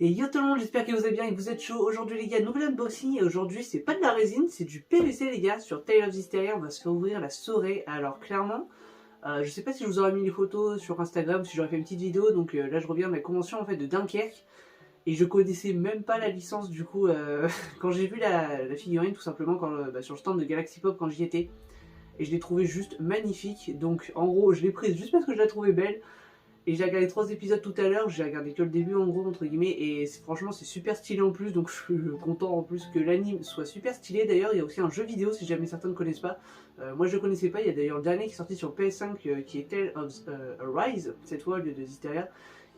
Et yo tout le monde, j'espère que vous allez bien et que vous êtes chaud. Aujourd'hui les gars, nouvel unboxing et aujourd'hui c'est pas de la résine, c'est du PVC les gars. Sur Tale of Hysteria, on va se faire ouvrir la Sorey. Alors clairement, je sais pas si je vous aurais mis les photos sur Instagram, si j'aurais fait une petite vidéo. Donc là je reviens de la convention en fait de Dunkerque. Et je connaissais même pas la licence du coup quand j'ai vu la figurine tout simplement sur le stand de Galaxy Pop quand j'y étais. Et je l'ai trouvé juste magnifique. Donc en gros je l'ai prise juste parce que je la trouvais belle. Et j'ai regardé 3 épisodes tout à l'heure, j'ai regardé que le début en gros entre guillemets et franchement c'est super stylé en plus, donc je suis content en plus que l'anime soit super stylé. D'ailleurs il y a aussi un jeu vidéo si jamais certains ne connaissent pas, moi je ne connaissais pas, il y a d'ailleurs le dernier qui est sorti sur PS5 qui est Tale of Arise, cette fois au lieu de Hysteria,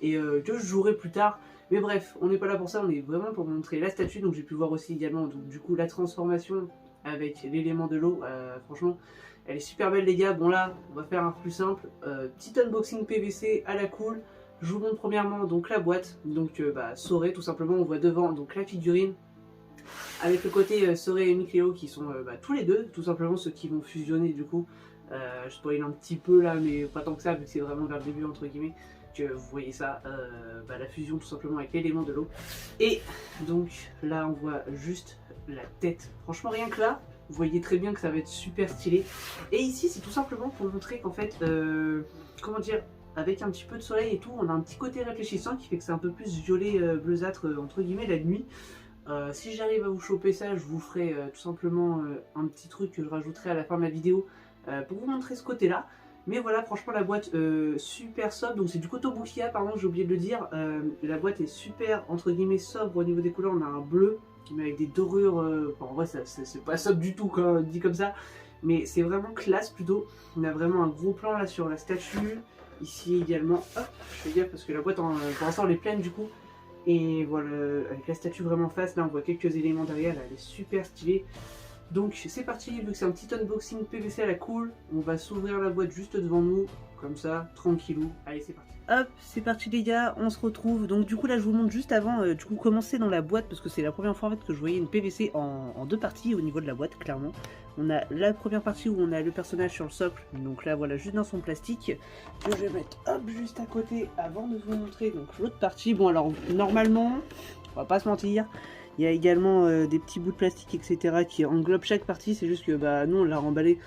et que je jouerai plus tard. Mais bref, on n'est pas là pour ça, on est vraiment pour montrer la statue, donc j'ai pu voir aussi également donc, du coup la transformation avec l'élément de l'eau, franchement elle est super belle les gars. Bon là on va faire un plus simple, petit unboxing PVC à la cool. Je vous montre premièrement donc la boîte, donc Sorey tout simplement, on voit devant donc la figurine avec le côté Sorey et Mikleo qui sont tous les deux tout simplement ceux qui vont fusionner du coup. Je spoil un petit peu là mais pas tant que ça vu que c'est vraiment vers le début entre guillemets que vous voyez ça, la fusion tout simplement avec l'élément de l'eau. Et donc là on voit juste la tête, franchement rien que là vous voyez très bien que ça va être super stylé. Et ici c'est tout simplement pour montrer qu'en fait comment dire, avec un petit peu de soleil et tout on a un petit côté réfléchissant qui fait que c'est un peu plus violet bleusâtre entre guillemets la nuit. Si j'arrive à vous choper ça, je vous ferai tout simplement un petit truc que je rajouterai à la fin de la vidéo pour vous montrer ce côté là. Mais voilà, franchement la boîte super sobre, donc c'est du Kotobukiya, pardon j'ai oublié de le dire. La boîte est super entre guillemets sobre au niveau des couleurs, on a un bleu mais avec des dorures, en vrai c'est pas sobre du tout quand dit comme ça, mais c'est vraiment classe plutôt. On a vraiment un gros plan là sur la statue, ici également, hop, je fais gaffe parce que la boîte pour l'instant elle est pleine du coup. Et voilà, avec la statue vraiment face, là on voit quelques éléments derrière, elle est super stylée. Donc c'est parti, vu que c'est un petit unboxing PVC à la cool, on va s'ouvrir la boîte juste devant nous, comme ça, tranquillou. Allez c'est parti. Hop, c'est parti les gars, on se retrouve. Donc du coup là je vous montre juste avant, du coup commencer dans la boîte, parce que c'est la première fois en fait que je voyais une PVC en deux parties au niveau de la boîte, clairement. On a la première partie où on a le personnage sur le socle, donc là voilà juste dans son plastique, que je vais mettre hop juste à côté avant de vous montrer donc l'autre partie. Bon alors normalement, on va pas se mentir, il y a également des petits bouts de plastique etc qui englobent chaque partie, c'est juste que nous on l'a remballé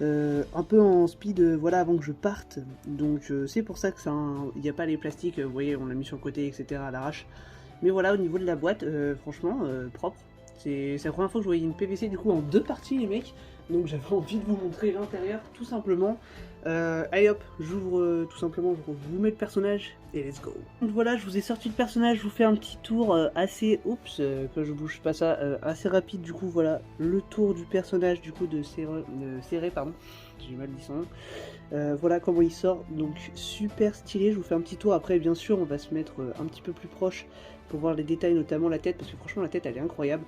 un peu en speed voilà avant que je parte, donc c'est pour ça que ça il n'y a pas les plastiques, vous voyez on l'a mis sur le côté etc à l'arrache. Mais voilà au niveau de la boîte franchement propre, c'est la première fois que je voyais une PVC du coup en deux parties les mecs, donc j'avais envie de vous montrer l'intérieur tout simplement. Allez hop, j'ouvre tout simplement, je vous mets le personnage et let's go. Donc voilà, je vous ai sorti le personnage, je vous fais un petit tour assez, oups, que je bouge pas ça, assez rapide du coup, voilà, le tour du personnage du coup de Sorey, pardon, j'ai mal dit son nom. Voilà comment il sort, donc super stylé, je vous fais un petit tour, après bien sûr on va se mettre un petit peu plus proche pour voir les détails, notamment la tête, parce que franchement la tête elle est incroyable.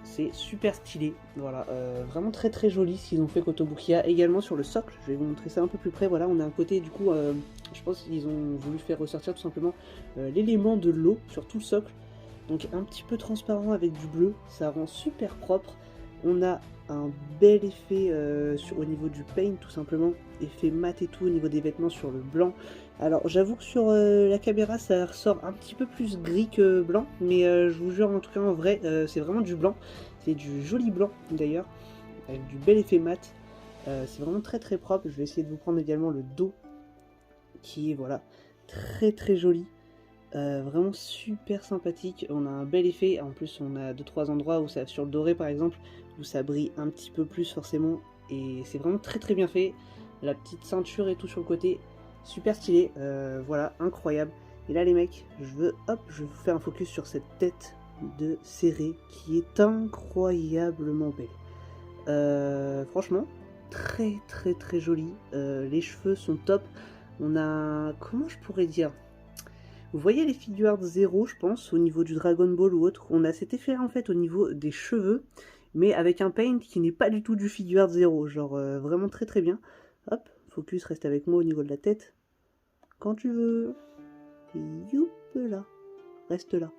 C'est super stylé, voilà, vraiment très très joli ce qu'ils ont fait Kotobukiya. Également sur le socle, je vais vous montrer ça un peu plus près, voilà, on a un côté du coup, je pense qu'ils ont voulu faire ressortir tout simplement l'élément de l'eau sur tout le socle. Donc un petit peu transparent avec du bleu, ça rend super propre. On a un bel effet au niveau du paint tout simplement, effet mat et tout au niveau des vêtements sur le blanc. Alors j'avoue que sur la caméra ça ressort un petit peu plus gris que blanc, mais je vous jure en tout cas en vrai c'est vraiment du blanc, c'est du joli blanc d'ailleurs, avec du bel effet mat, c'est vraiment très très propre. Je vais essayer de vous prendre également le dos qui est voilà très très joli. Vraiment super sympathique, on a un bel effet, en plus on a 2-3 endroits où ça, sur le doré par exemple, où ça brille un petit peu plus forcément, et c'est vraiment très très bien fait. La petite ceinture et tout sur le côté, super stylé, voilà, incroyable. Et là les mecs, je veux vous faire un focus sur cette tête de Sorey qui est incroyablement belle. Franchement, très très très jolie, les cheveux sont top, on a, comment je pourrais dire, vous voyez les figures 0 je pense, au niveau du Dragon Ball ou autre, on a cet effet en fait au niveau des cheveux, mais avec un paint qui n'est pas du tout du figure 0, genre vraiment très très bien. Hop, focus, reste avec moi au niveau de la tête, quand tu veux, youp là, reste là.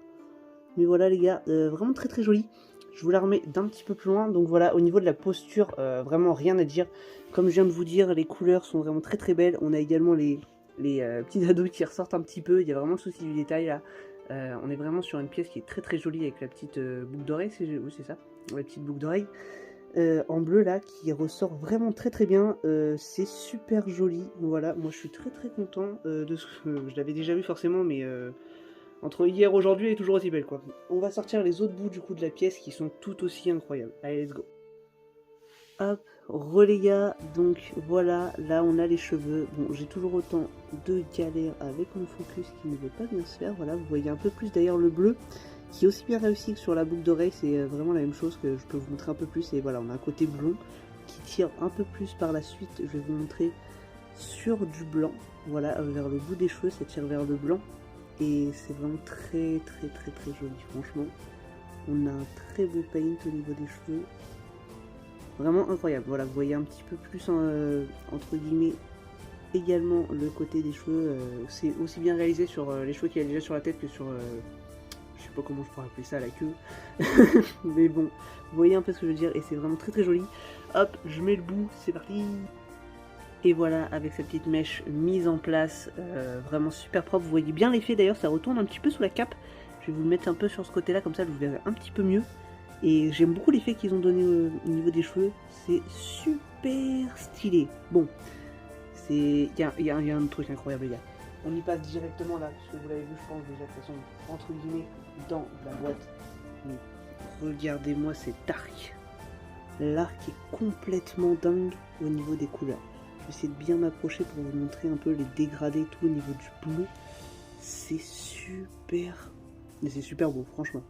Mais voilà les gars, vraiment très très joli. Je vous la remets d'un petit peu plus loin, donc voilà, au niveau de la posture, vraiment rien à dire. Comme je viens de vous dire, les couleurs sont vraiment très très belles, on a également les petits ados qui ressortent un petit peu, il y a vraiment le souci du détail là, On est vraiment sur une pièce qui est très jolie avec la petite boucle d'oreille, oui, c'est ça, la petite boucle d'oreille en bleu là qui ressort vraiment très bien. C'est super joli. Voilà, moi je suis très content de ce que je l'avais déjà vu forcément, mais entre hier et aujourd'hui elle est toujours aussi belle quoi. On va sortir les autres bouts du coup de la pièce qui sont tout aussi incroyables. Allez, let's go. Hop, les gars, donc voilà, là on a les cheveux. Bon, j'ai toujours autant de galères avec mon focus qui ne veut pas bien se faire. Voilà, vous voyez un peu plus d'ailleurs le bleu qui est aussi bien réussi que sur la boucle d'oreille. C'est vraiment la même chose que je peux vous montrer un peu plus. Et voilà, on a un côté blond qui tire un peu plus par la suite. Je vais vous montrer sur du blanc. Voilà, vers le bout des cheveux, ça tire vers le blanc. Et c'est vraiment très joli, franchement. On a un très beau paint au niveau des cheveux. Vraiment incroyable. Voilà, vous voyez un petit peu plus entre guillemets également le côté des cheveux. C'est aussi bien réalisé sur les cheveux qu'il y a déjà sur la tête que sur je sais pas comment je pourrais appeler ça, la queue. Mais bon, vous voyez un peu ce que je veux dire et c'est vraiment très joli. Hop, je mets le bout, c'est parti. Et voilà, avec cette petite mèche mise en place, vraiment super propre. Vous voyez bien l'effet d'ailleurs, ça retourne un petit peu sous la cape. Je vais vous le mettre un peu sur ce côté là, comme ça vous verrez un petit peu mieux. Et j'aime beaucoup l'effet qu'ils ont donné au niveau des cheveux. C'est super stylé. Bon, il y a un truc incroyable les gars. On y passe directement là, parce que vous l'avez vu je pense déjà de toute façon, entre guillemets, dans la boîte. Mais regardez-moi cet arc. L'arc est complètement dingue au niveau des couleurs. Je vais essayer de bien m'approcher pour vous montrer un peu les dégradés, tout au niveau du bleu. C'est super... Mais c'est super beau, franchement.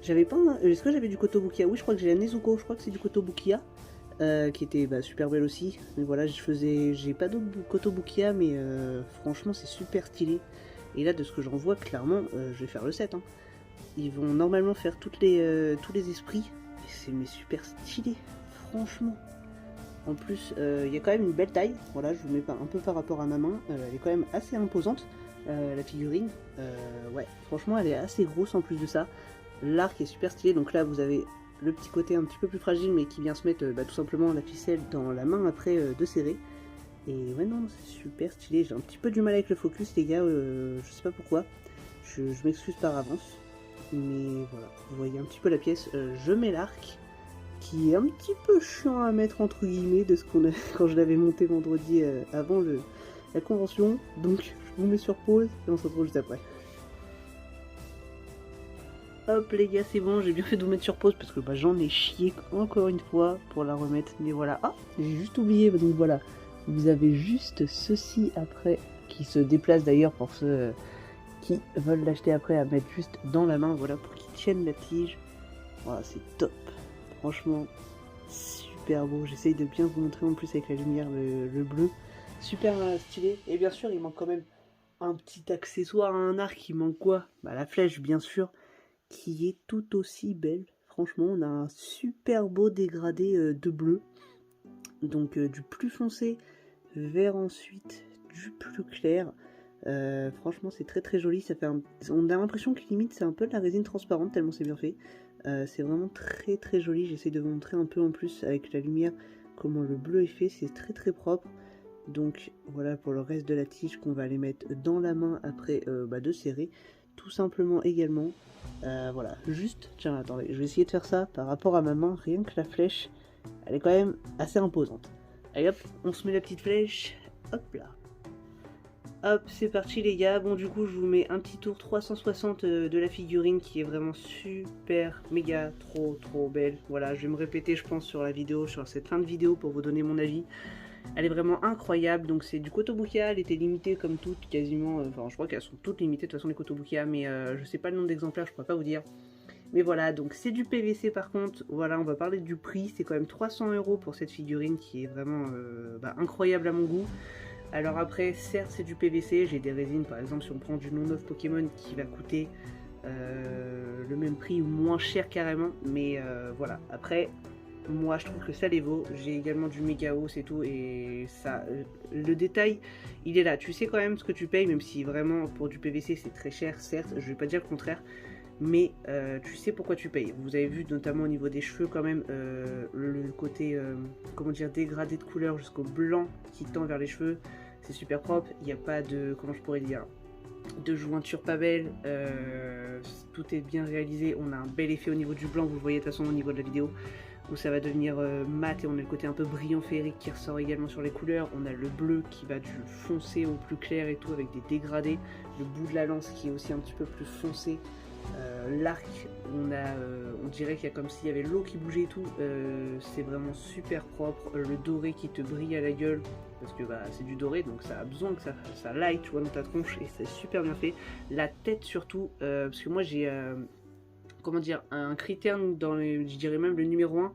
J'avais pas un... Est-ce que j'avais du Kotobukiya? Oui, je crois que j'ai la Nezuko, je crois que c'est du Kotobukiya. Qui était super belle aussi. Mais voilà, j'ai pas d'autres Kotobukiya, mais franchement c'est super stylé. Et là, de ce que j'en vois, clairement, je vais faire le 7. Hein. Ils vont normalement faire tous les esprits. Et c'est super stylé, franchement. En plus, il y a quand même une belle taille. Voilà, je vous mets un peu par rapport à ma main. Elle est quand même assez imposante, la figurine. Ouais, franchement, elle est assez grosse en plus de ça. L'arc est super stylé. Donc là, vous avez le petit côté un petit peu plus fragile, mais qui vient se mettre tout simplement la ficelle dans la main après de serrer. Et ouais, non, c'est super stylé. J'ai un petit peu du mal avec le focus, les gars. Je sais pas pourquoi. Je m'excuse par avance. Mais voilà, vous voyez un petit peu la pièce. Je mets l'arc, qui est un petit peu chiant à mettre entre guillemets de ce qu'on a quand je l'avais monté vendredi avant la convention. Donc je vous mets sur pause et on se retrouve juste après. Hop les gars, c'est bon, j'ai bien fait de vous mettre sur pause parce que j'en ai chié encore une fois pour la remettre. Mais voilà, ah, j'ai juste oublié, donc voilà. Vous avez juste ceci après qui se déplace d'ailleurs pour ceux qui veulent l'acheter après à mettre juste dans la main, voilà, pour qu'ils tiennent la tige. Voilà, c'est top. Franchement, super beau. J'essaye de bien vous montrer en plus avec la lumière, le bleu. Super stylé. Et bien sûr, il manque quand même un petit accessoire, un arc. Il manque quoi? La flèche, bien sûr, qui est tout aussi belle. Franchement, on a un super beau dégradé de bleu. Donc du plus foncé vers ensuite du plus clair. Franchement, c'est très joli. Ça fait on a l'impression que limite c'est un peu de la résine transparente tellement c'est bien fait. C'est vraiment très joli. J'essaie de vous montrer un peu en plus avec la lumière comment le bleu est fait. C'est très propre. Donc voilà pour le reste de la tige qu'on va aller mettre dans la main après de serrer. Tout simplement également. Voilà, juste, tiens attendez, je vais essayer de faire ça par rapport à ma main. Rien que la flèche, elle est quand même assez imposante. Allez hop, on se met la petite flèche. Hop là. Hop, c'est parti les gars. Bon, du coup, je vous mets un petit tour 360 de la figurine qui est vraiment super, méga, trop belle. Voilà, je vais me répéter, je pense, sur la vidéo, sur cette fin de vidéo pour vous donner mon avis. Elle est vraiment incroyable. Donc, c'est du Kotobukiya. Elle était limitée comme toutes, quasiment. Enfin, je crois qu'elles sont toutes limitées de toute façon, les Kotobukiya. Mais je sais pas le nombre d'exemplaires, je pourrais pas vous dire. Mais voilà, donc c'est du PVC par contre. Voilà, on va parler du prix. C'est quand même 300 € pour cette figurine qui est vraiment incroyable à mon goût. Alors après, certes c'est du PVC, j'ai des résines par exemple si on prend du non-neuf Pokémon qui va coûter le même prix ou moins cher carrément, mais voilà, après moi je trouve que ça les vaut. J'ai également du Mega Hauss et tout et ça, le détail il est là, tu sais quand même ce que tu payes même si vraiment pour du PVC c'est très cher, certes, je vais pas dire le contraire. Mais tu sais pourquoi tu payes. Vous avez vu notamment au niveau des cheveux quand même le côté comment dire dégradé de couleur jusqu'au blanc qui tend vers les cheveux. C'est super propre. Il n'y a pas de, comment je pourrais dire, de jointure pas belle, tout est bien réalisé, on a un bel effet au niveau du blanc, vous le voyez de toute façon au niveau de la vidéo, où ça va devenir mat et on a le côté un peu brillant féerique qui ressort également sur les couleurs, on a le bleu qui va du foncé au plus clair et tout avec des dégradés, le bout de la lance qui est aussi un petit peu plus foncé, l'arc, on dirait qu'il y a comme s'il y avait l'eau qui bougeait et tout, c'est vraiment super propre, le doré qui te brille à la gueule, parce que bah, c'est du doré donc ça a besoin que ça light tu vois, dans ta tronche et c'est super bien fait. La tête surtout, parce que moi j'ai comment dire, un critère dans les, je dirais même le numéro 1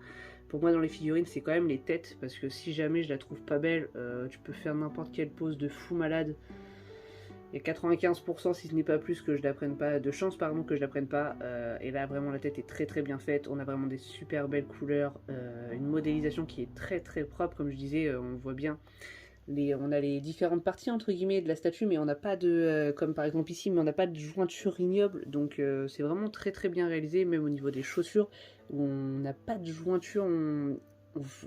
pour moi dans les figurines, c'est quand même les têtes, parce que si jamais je la trouve pas belle, tu peux faire n'importe quelle pose de fou malade. Il y a 95% si ce n'est pas plus que je la prenne pas, de chance pardon que je la prenne pas, et là vraiment la tête est très très bien faite, on a vraiment des super belles couleurs, une modélisation qui est très très propre comme je disais, on voit bien, on a les différentes parties entre guillemets de la statue mais on n'a pas de, comme par exemple ici, mais on n'a pas de jointure ignoble, donc c'est vraiment très très bien réalisé, même au niveau des chaussures, où on n'a pas de jointure,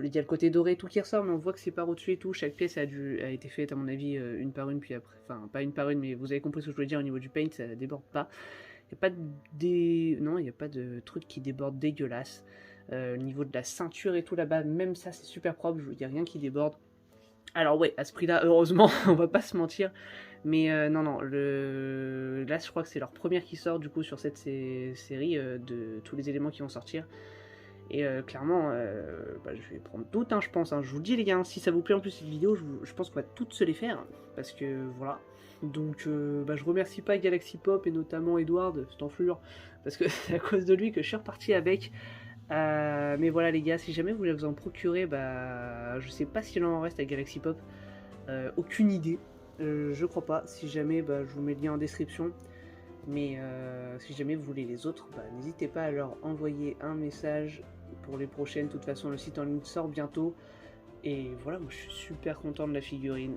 il y a le côté doré tout qui ressort, mais on voit que c'est par au-dessus et tout. Chaque pièce a été faite à mon avis une par une, puis après, enfin pas une par une, mais vous avez compris ce que je voulais dire au niveau du paint, ça déborde pas. Il n'y a pas de truc qui déborde dégueulasse. Au niveau de la ceinture et tout là-bas, même ça c'est super propre, il n'y a rien qui déborde. Alors ouais, à ce prix-là, heureusement, on va pas se mentir. Mais non, là je crois que c'est leur première qui sort du coup sur cette série de tous les éléments qui vont sortir. Et clairement, bah, je vais prendre toutes, hein, je pense. Hein. Je vous le dis, les gars, si ça vous plaît en plus cette vidéo, je pense qu'on va toutes se les faire. Parce que voilà. Donc, bah, je remercie pas Galaxy Pop et notamment Edward, cet enflure. Parce que c'est à cause de lui que je suis reparti avec. Mais voilà, les gars, si jamais vous voulez vous en procurer, bah, je sais pas s'il en reste à Galaxy Pop. Aucune idée. Je crois pas. Si jamais, bah, je vous mets le lien en description. Mais si jamais vous voulez les autres, bah, n'hésitez pas à leur envoyer un message pour les prochaines. De toute façon, le site en ligne sort bientôt. Et voilà, moi je suis super content de la figurine.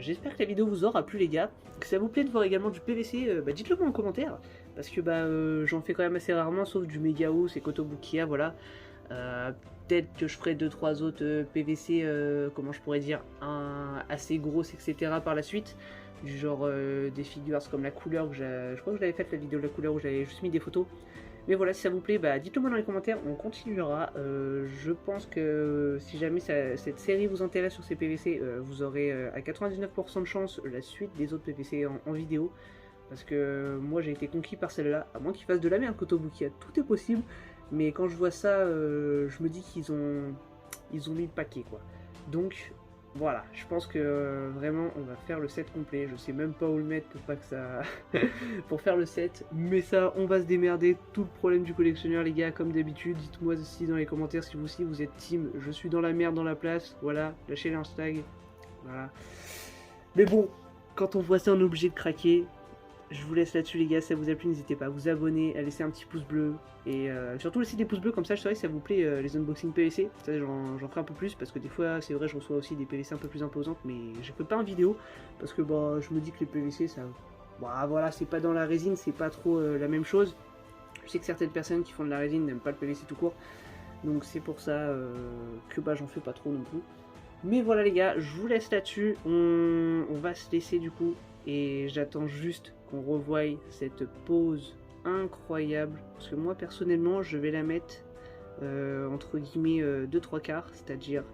J'espère que la vidéo vous aura plu, les gars. Que ça vous plaît de voir également du PVC, bah, dites-le moi en commentaire. Parce que bah, j'en fais quand même assez rarement, sauf du Mega House et Kotobukiya, voilà. Peut-être que je ferai 2-3 autres PVC, comment je pourrais dire, assez grosses, etc. par la suite. Du genre des figures comme la couleur que je crois que je l'avais faite la vidéo de la couleur où j'avais juste mis des photos. Mais voilà, si ça vous plaît, bah, dites-le moi dans les commentaires, on continuera. Je pense que si jamais cette série vous intéresse sur ces PVC, vous aurez à 99% de chance la suite des autres PVC en vidéo. Parce que moi j'ai été conquis par celle-là, à moins qu'ils fassent de la merde Kotobukiya, tout est possible. Mais quand je vois ça, je me dis qu'ils ont mis le paquet quoi. Donc voilà, je pense que vraiment on va faire le set complet, je sais même pas où le mettre pour pas que ça... pour faire le set, mais ça on va se démerder, tout le problème du collectionneur les gars, comme d'habitude, dites-moi aussi dans les commentaires si vous aussi vous êtes team, je suis dans la merde dans la place, voilà, lâchez l'instag, voilà. Mais bon, quand on voit ça on est obligé de craquer. Je vous laisse là-dessus les gars, si ça vous a plu, n'hésitez pas à vous abonner, à laisser un petit pouce bleu, et surtout laissez des pouces bleus, comme ça je saurai si ça vous plaît les unboxings PVC, ça j'en ferai un peu plus, parce que des fois c'est vrai je reçois aussi des PVC un peu plus imposantes, mais je fais pas en vidéo, parce que bah je me dis que les PVC ça... Bah voilà, c'est pas dans la résine, c'est pas trop la même chose, je sais que certaines personnes qui font de la résine n'aiment pas le PVC tout court, donc c'est pour ça que bah j'en fais pas trop non plus. Mais voilà les gars, je vous laisse là-dessus, on va se laisser du coup. Et j'attends juste qu'on revoie cette pose incroyable. Parce que moi personnellement je vais la mettre entre guillemets 2-3 quarts. C'est-à-dire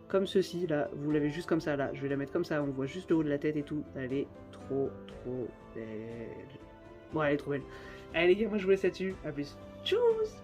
comme ceci là. Vous l'avez juste comme ça là. Je vais la mettre comme ça. On voit juste le haut de la tête et tout. Elle est trop belle. Bon elle est trop belle. Allez les gars, moi je vous laisse là-dessus. A plus. Tchuss.